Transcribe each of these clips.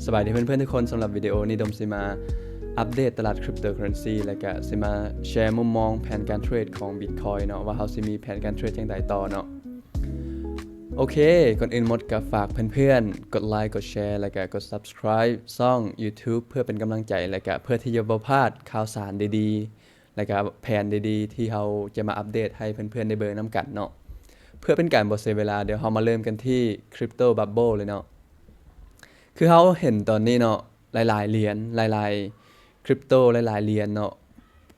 สบายดีเพื่อนๆทุกคนสำหรับวิดีโอนี้ดมสิมาอัปเดตตลาดคริปโตเคอเรนซีและก็สิมาแชร์มุมมองแผนการเทรดของ Bitcoin เนาะว่าเขาสิมีแผนการเทรดอย่างไรต่อเนาะโอเคก่อนอื่นหมดก็ฝากเพื่อนๆกดไลค์กดแชร์และก็กด Subscribe ช่อง YouTube เพื่อเป็นกำลังใจและก็เพื่อที่จะบ่พลาดข่าวสารดีๆและก็แผนดีๆที่เราจะมาอัปเดตให้เพื่อนๆได้เบิ่งนํกันเนาะเพื่อเป็นการบ่เสียเวลาเดี๋ยวเรามาเริ่มกันที่ Crypto Bubble เลยเนาะคือเขาเห็นตอนนี้เนาะหลายๆเหรียญหลายๆคริปโตหลายๆเหรียญเนาะ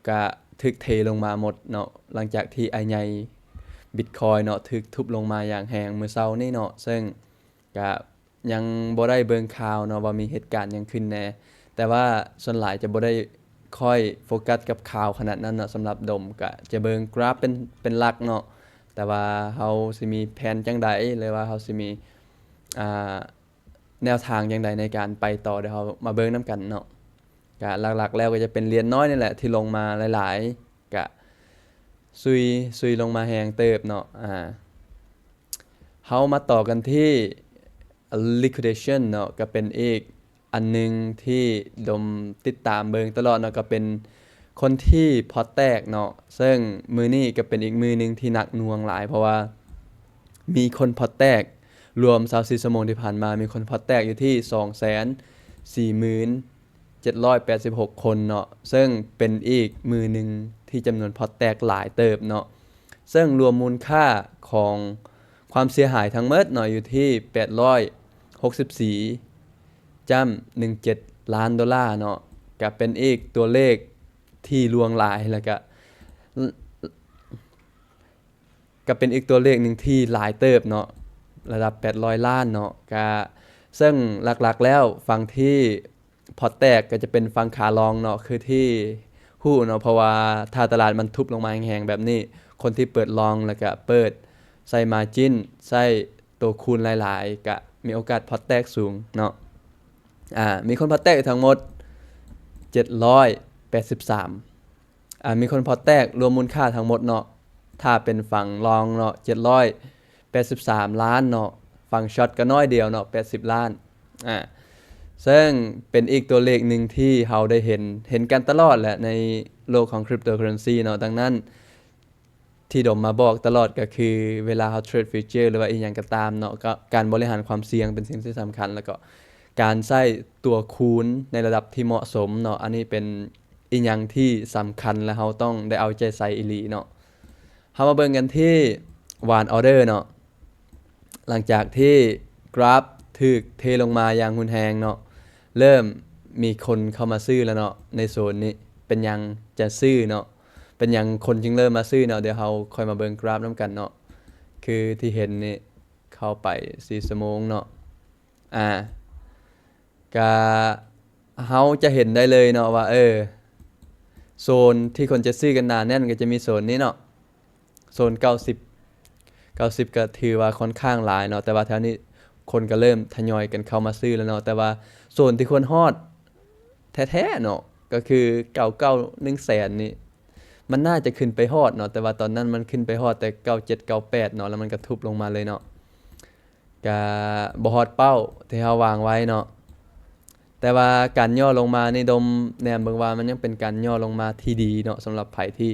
ก็ถึกเทลงมาหมดเนาะหลังจากที่ไอ้ใหญ่ Bitcoin เนาะถึกทุบลงมาอย่างแรงมื้อเช้านี้เนาะซึ่งก็ยังบ่ได้เบิ่งข่าวเนาะว่ามีเหตุการณ์หยังขึ้นแน่แต่ว่าส่วนหลายจะบ่ได้ค่อยโฟกัสกับข่าวขนาดนั้นเนาะสำหรับดมก็จะเบิ่งกราฟเป็นหลักเนาะแต่ว่าเฮาสิมีแผนจังใดหรือว่าเฮาสิมีแนวทางอย่างใดในการไปต่อเดี๋ยวเรามาเบิ่งนํกันเนาะก็หลักๆแล้วก็จะเป็นเหรียญน้อยนี่แหละที่ลงมาหลายๆก็ซุยลงมาแฮงเติบเนาะเฮามาต่อกันที่ liquidation เนาะก็เป็นอีกอันนึงที่ดมติดตามเบิ่งตลอดเนาะก็เป็นคนที่พอตแตกเนาะซึ่งมื้อนี้ก็เป็นอีกมื้อนึงที่หนักหน่วงหลายเพราะว่ามีคนพอตแตกรวม24ชั่วโมงที่ผ่านมามีคนพอตแตกอยู่ที่ 24786 คนเนาะซึ่งเป็นอีกมือหนึ่งที่จำนวนพอตแตกหลายเติบเนาะซึ่งรวมมูลค่าของความเสียหายทั้งหมดเนาะอยู่ที่864.17 ล้านดอลลาร์เนาะก็เป็นอีกตัวเลขที่ลวงหลายแล้วก็เป็นอีกตัวเลขหนึ่งที่หลายเติบเนาะระดับ800ล้านเนาะก็ซึ่งหลักๆแล้วฝั่งที่พอตแตกก็จะเป็นฝั่งขาลองเนาะคือที่ฮู้เนาะเพราะว่าถ้าตลาดมันทุบลงมาแรงๆแบบนี้คนที่เปิดลองแล้วก็เปิดใส่ margin ใส่ตัวคูณหลายๆก็มีโอกาสพอตแตกสูงเนาะมีคนพอตแตกทั้งหมด783มีคนพอตแตกรวมมูลค่าทั้งหมดเนาะถ้าเป็นฝั่งลองเนาะ783ล้านเนาะฝั่งช็อตก็น้อยเดียวเนาะ80ล้านซึ่งเป็นอีกตัวเลขหนึ่งที่เราได้เห็นกันตลอดแหละในโลกของคริปโตเคอเรนซีเนาะดังนั้นที่ดมมาบอกตลอดก็คือเวลาเราเทรดฟิวเจอร์หรือว่าอีหยังก็ตามเนาะก็การบริหารความเสี่ยงเป็นสิ่งที่สำคัญแล้วก็การใช้ตัวคูณในระดับที่เหมาะสมเนาะอันนี้เป็นอีหยังที่สำคัญและเราต้องได้เอาใจใส่อีหลีเนาะเรามาเบิ่งกันที่วานออเดอร์เนาะหลังจากที่กราฟถึกเทลงมาอย่างรุนแรงเนาะเริ่มมีคนเข้ามาซื้อแล้วเนาะในโซนนี้เป็นยังจะซื้อเนาะเป็นยังคนจึงเริ่มมาซื้อเนาะเดี๋ยวเราค่อยมาเบิ่งกราฟนํกันเนาะคือที่เห็นนี่เข้าไป4ชั่วโมงเนาะก็เฮาจะเห็นได้เลยเนาะว่าโซนที่คนจะซื้อกันหนาแน่นก็จะมีโซนนี้เนาะโซน90ก็ถือว่าค่อนข้างหลายเนาะแต่ว่าแถวนี้คนก็เริ่มทยอยกันเข้ามาซื้อแล้วเนาะแต่ว่าโซนที่ควรฮอดแท้ๆเนาะก็คือ99 100,000นี่มันน่าจะขึ้นไปฮอดเนาะแต่ว่าตอนนั้นมันขึ้นไปฮอดแต่97 98เนาะแล้วมันก็ทุบลงมาเลยเนาะก็บ่ฮอดเป้าที่เฮาวางไว้เนาะแต่ว่าการย่อลงมานี่ดมแนมเบิ่งว่ามันยังเป็นการย่อลงมาที่ดีเนาะสำหรับไผที่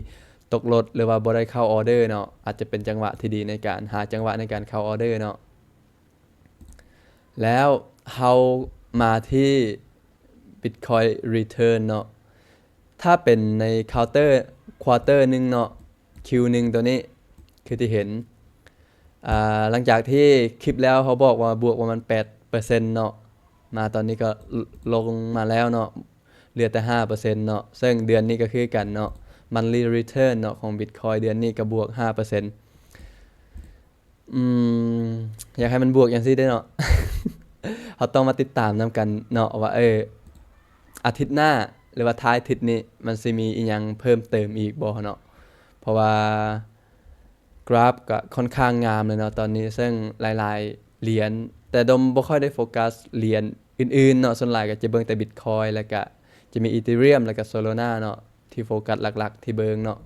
ตกรถหรือว่าบ่ได้เข้าออเดอร์เนาะอาจจะเป็นจังหวะที่ดีในการหาจังหวะในการเข้าออเดอร์เนาะแล้วเฮามาที่ Bitcoin Return เนาะถ้าเป็นในควอเตอร์นึงเนาะ Q1 ตัวนี้คือที่เห็นหลังจากที่คลิปแล้วเขาบอกว่าบวกประมาณ 8% เนาะมาตอนนี้ก็ลงมาแล้วเนาะเหลือแต่ 5% เนาะซึ่งเดือนนี้ก็คือกันเนาะ monthly return เนาะของ Bitcoin เดือนนี้ก็บวก 5% อยากให้มันบวกอย่างซี่ได้เนาะ เราต้องมาติดตามนํกันเนาะว่าอาทิตย์หน้าหรือว่าท้ายอาทิตย์นี้มันสิมีอีหยังเพิ่มเติมอีกบ่เนาะเพราะว่ากราฟก็ค่อนข้างงามเลยเนาะตอนนี้ซึ่งหลายๆเหรียญแต่ดมบ่ค่อยได้โฟกัสเหรียญอื่นๆเนาะส่วนหลายก็จะเบิ่งแต่ Bitcoin แล้วก็จะมี Ethereum แล้วก็ Solana เนาะที่โฟกัสหลักๆที่เบิ่งเนาะ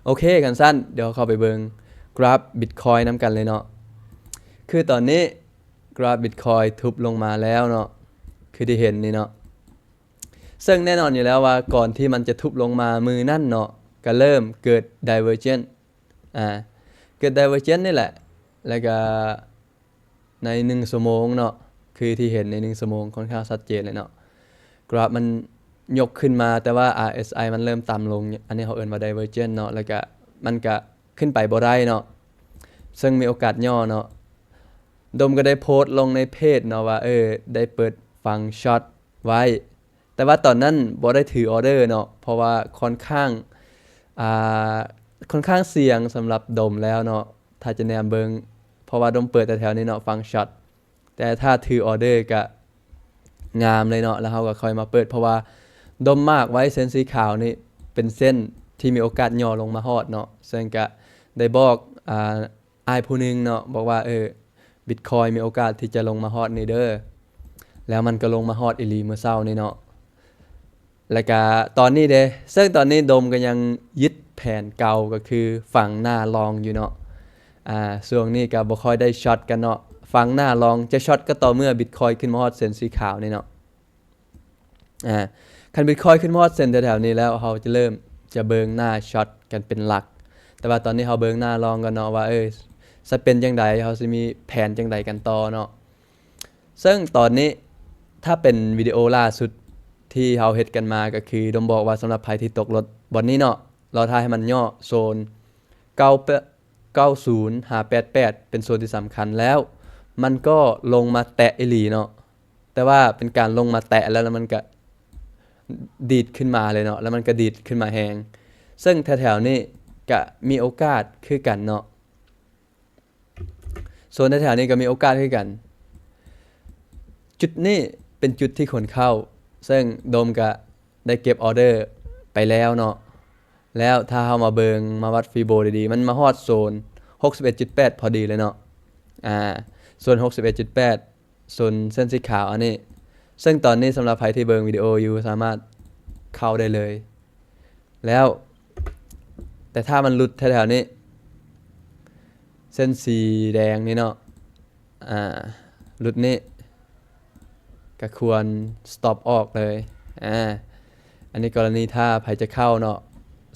โอเคกันสั้นเดี๋ยวเข้าไปเบิ่งกราฟ Bitcoin นํกันเลยเนาะคือตอนนี้กราฟ Bitcoin ทุบลงมาแล้วเนาะ คือที่เห็นนี่เนาะซึ่งแน่นอนอยู่แล้วว่าก่อนที่มันจะทุบลงมามือนั่นเนาะก็เริ่มเกิด divergence เกิด divergence นี่แหละแล้วก็ใน1ชั่วโมงเนาะคือที่เห็นใน1ชั่วโมงค่อนข้างชัดเจนเลยเนาะกราฟมันยกขึ้นมาแต่ว่า RSI มันเริ่มต่ำลงอันนี้เขาเอิ้นว่า divergence เนาะแล้วก็มันก็ขึ้นไปบ่ได้เนาะซึ่งมีโอกาสย่อเนาะดมก็ได้โพสต์ลงในเพจเนาะว่าได้เปิดฟังช็อตไว้แต่ว่าตอนนั้นบ่ได้ถือออเดอร์เนาะเพราะว่าค่อนข้างเสี่ยงสำหรับดมแล้วเนาะถ้าจะแนมเบิงเพราะว่าดมเปิดแต่แถวนี้เนาะฟังช็อตแต่ถ้าถือออเดอร์ก็งามเลยเนาะแล้วเฮาก็ค่อยมาเปิดเพราะว่าดมมากไว้เส้นสีขาวนี่เป็นเส้นที่มีโอกาสย่อลงมาฮอดเนาะซึ่งก็ได้บอกอ้ายผู้นึงเนาะบอกว่าBitcoin มีโอกาสที่จะลงมาฮอดนี่เด้อแล้วมันก็ลงมาฮอดอีหลีเมื่อเช้านี่เนาะแล้วก็ตอนนี้เด้ซึ่งตอนนี้ดมก็ยังยึดแผนเก่าก็คือฝั่งหน้าลองอยู่เนาะช่วงนี้ก็บ่ค่อยได้ช็อตกันเนาะฝั่งหน้าลองจะช็อตก็ต่อเมื่อ Bitcoin ขึ้นมาฮอดเส้นสีขาวนี่เนาะคัน Bitcoin ขึ้นมาฮอดเส้นแถวๆนี้แล้วเฮาจะเริ่มจะเบิ่งหน้าช็อตกันเป็นหลักแต่ว่าตอนนี้เฮาเบิ่งหน้าลองกันเนาะว่าจะเป็นจังไดเฮาสิมีแผนจังไดกันต่อเนาะซึ่งตอนนี้ถ้าเป็นวิดีโอล่าสุดที่เฮาเฮ็ดกันมาก็คือดมบอกว่าสำหรับไผที่ตกรถบอนนี้เนาะเราทายให้มันย่อโซน90588เป็นโซนที่สำคัญแล้วมันก็ลงมาแตะอีหลีเนาะแต่ว่าเป็นการลงมาแตะแล้วมันก็ดีดขึ้นมาเลยเนาะแล้วมันก็ดีดขึ้นมาแฮงซึ่งแถวๆนี้ก็มีโอกาสคือกันเนาะโซนแถวๆนี้ก็มีโอกาสคือกันจุดนี้เป็นจุดที่คนเข้าซึ่งโดมก็ได้เก็บออเดอร์ไปแล้วเนาะแล้วถ้าเฮามาเบิงมาวัดฟีโบดีๆมันมาฮอดโซน 61.8 พอดีเลยเนาะโซน 61.8 โซนเส้นสีขาวอันนี้ซึ่งตอนนี้สำหรับใครที่เบิงวิดีโออยู่สามารถเข้าได้เลยแล้วแต่ถ้ามันหลุดแถวๆนี้เส้นสีแดงนี่เนาะหลุดนี้ก็ควร stop ออกเลยอันนี้กรณีถ้าใครจะเข้าเนาะ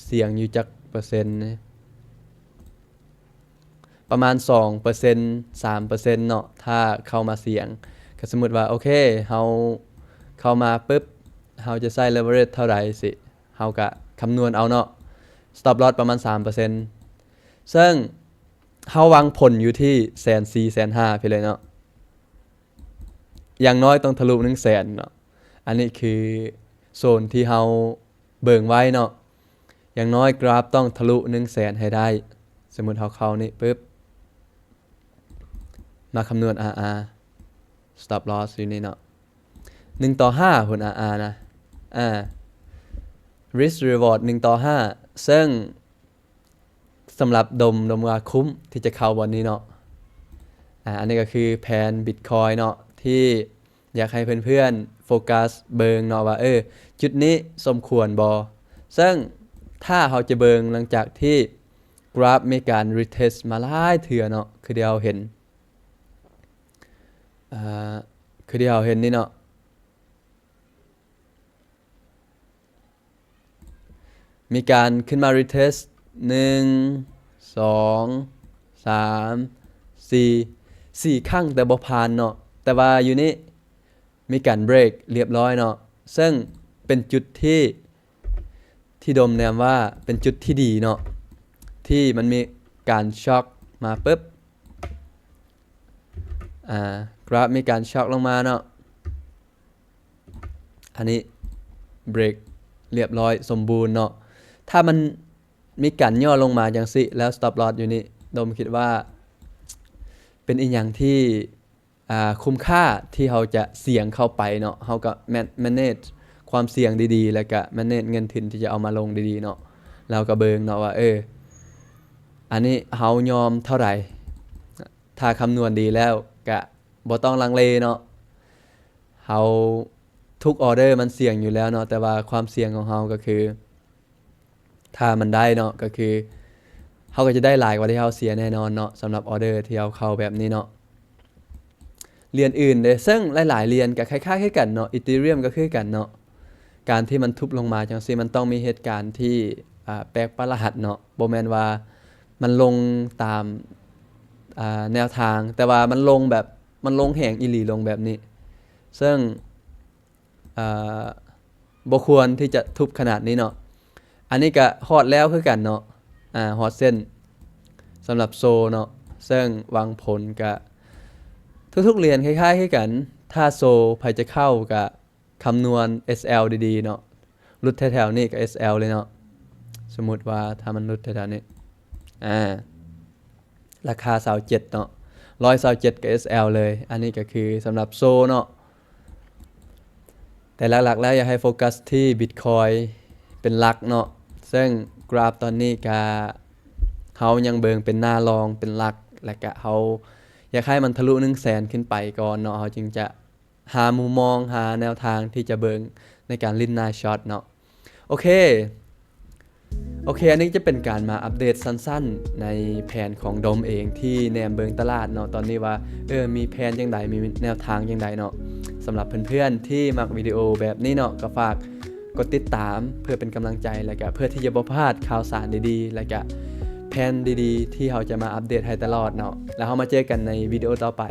เสี่ยงอยู่จักเปอร์เซ็นต์ประมาณ 2% 3% เนาะถ้าเข้ามาเสี่ยงก็สมมุติว่าโอเคเฮาเข้ามาปึ๊บเฮาจะใช้ leverage เท่าไหร่สิเฮาก็คำนวณเอาเนาะ stop loss ประมาณ 3% ซึ่งเฮาวางผลอยู่ที่ 140,000 150,000 ไปเลยเนาะอย่างน้อยต้องทะลุ 100,000 เนาะอันนี้คือโซนที่เฮาเบิ่งไว้เนาะอย่างน้อยกราฟต้องทะลุ 100,000 ให้ได้สมมุติเฮาเข้านี่ปึ๊บมาคำนวณ RR stop loss อยู่นี่เนาะ1:5หุ่น RR นะrisk reward 1:5ซึ่งสำหรับดมว่าคุ้มที่จะเข้าวันนี้เนาะอันนี้ก็คือแผน Bitcoin เนาะที่อยากให้เพื่อนๆโฟกัสเบิงเนาะว่าจุดนี้สมควรบ่ซึ่งถ้าเราจะเบิงหลังจากที่กราฟมีการ retest มาหลายเทื่อเนาะคือเดี๋ยวเห็นนี่เนาะมีการขึ้นมา retest 1 2 3 4 ครั้งแต่บ่ผ่านเนาะแต่ว่าอยู่นี่มีการเบรกเรียบร้อยเนาะซึ่งเป็นจุดที่ดมแนมว่าเป็นจุดที่ดีเนาะที่มันมีการช็อคมาปึ๊บกราฟมีการช็อคลงมาเนาะอันนี้เบรกเรียบร้อยสมบูรณ์เนาะถ้ามันมีการย่อลงมาจังสิแล้ว stop loss อยู่นี่ดมคิดว่าเป็นอีกอย่างที่คุ้มค่าที่เราจะเสี่ยงเข้าไปเนาะเราก็ manage ความเสี่ยงดีๆแล้วก็ manage เงินทุนที่จะเอามาลงดีๆเนาะเราก็เบิ่งเนาะว่าอันนี้เฮายอมเท่าไหร่ถ้าคำนวณดีแล้วก็บ่ต้องลังเลเนาะเฮาทุกออเดอร์มันเสี่ยงอยู่แล้วเนาะแต่ว่าความเสี่ยงของเฮาก็คือถ้ามันได้เนาะก็คือเฮาก็จะได้หลายกว่าที่เฮาเสียแน่นอนเนาะสำหรับออเดอร์ที่เฮาเข้าแบบนี้เนาะ เหรียญอื่นเด้ซึ่งหลายๆเหรียญก็คล้ายๆกันเนาะ Ethereum ก็คือกันเนาะการที่มันทุบลงมาจังซี่มันต้องมีเหตุการณ์ที่แปลกประหลาดเนาะบ่แม่นว่ามันลงตามแนวทางแต่ว่ามันลงแบบมันลงแหงอีหลีลงแบบนี้ซึ่งบ่ควรที่จะทุบขนาดนี้เนาะอันนี้ก็ฮอดแล้วคือกันเนาะฮอดเส้นสำหรับโซเนาะซึ่งวางผลก็ทุกๆเหรียญคล้ายๆคือกันถ้าโซไผจะเข้าก็คำนวณ SL ดีๆเนาะรุดแถวๆนี้ก็ SL เลยเนาะสมมุติว่าถ้ามันรุดแถวๆนี้ราคา27เนาะ127กับ SL เลยอันนี้ก็คือสำหรับโซเนาะแต่หลักๆแล้วอยากให้โฟกัสที่ Bitcoin เป็นหลักเนาะซึ่งกราฟตอนนี้ก็เฮายังเบิงเป็นหน้ารองเป็นหลักและก็เฮาอยากให้มันทะลุ 100,000 ขึ้นไปก่อนเนาะเฮาจึงจะหามุมมองหาแนวทางที่จะเบิงในการลิ้นหน้าช็อตเนาะโอเคอันนี้จะเป็นการมาอัปเดตสั้นๆในแผนของโดมเองที่แนมเบิงตลาดเนาะตอนนี้ว่ามีแผนจังไดมีแนวทางจังไดเนาะสำหรับเพื่อนๆที่มักวิดีโอแบบนี้เนาะก็ฝากกดติดตามเพื่อเป็นกำลังใจและก็เพื่อที่จะบ่พลาดข่าวสารดีๆและก็แผนดีๆที่เราจะมาอัปเดตให้ตลอดเนาะแล้วเรามาเจอกันในวิดีโอต่อไป